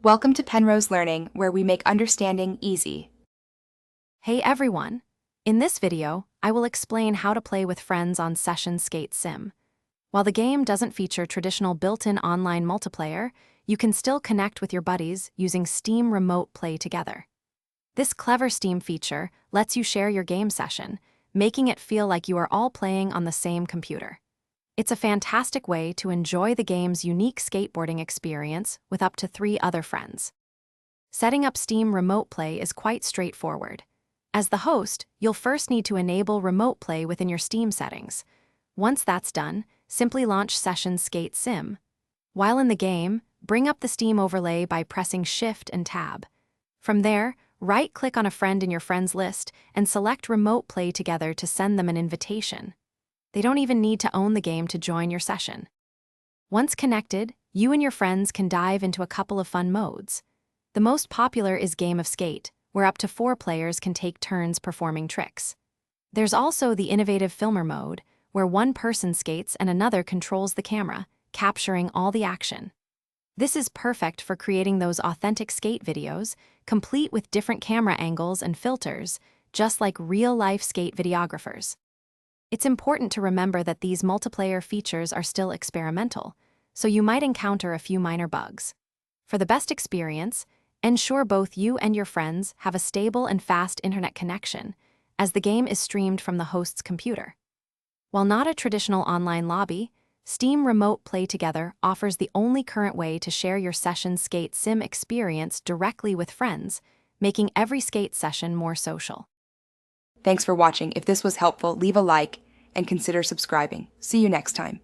Welcome to Penrose Learning, where we make understanding easy. Hey everyone! In this video, I will explain how to play with friends on Session Skate Sim. While the game doesn't feature traditional built-in online multiplayer, you can still connect with your buddies using Steam Remote Play Together. This clever Steam feature lets you share your game session, making it feel like you are all playing on the same computer. It's a fantastic way to enjoy the game's unique skateboarding experience with up to 3 other friends. Setting up Steam Remote Play is quite straightforward. As the host, you'll first need to enable Remote Play within your Steam settings. Once that's done, simply launch Session Skate Sim. While in the game, bring up the Steam overlay by pressing Shift and Tab. From there, right-click on a friend in your friends list and select Remote Play Together to send them an invitation. They don't even need to own the game to join your session. Once connected, you and your friends can dive into a couple of fun modes. The most popular is Game of Skate, where up to 4 players can take turns performing tricks. There's also the innovative Filmer mode, where one person skates and another controls the camera, capturing all the action. This is perfect for creating those authentic skate videos, complete with different camera angles and filters, just like real-life skate videographers. It's important to remember that these multiplayer features are still experimental, so you might encounter a few minor bugs. For the best experience, ensure both you and your friends have a stable and fast internet connection, as the game is streamed from the host's computer. While not a traditional online lobby, Steam Remote Play Together offers the only current way to share your Session Skate Sim experience directly with friends, making every skate session more social. Thanks for watching. If this was helpful, leave a like and consider subscribing. See you next time.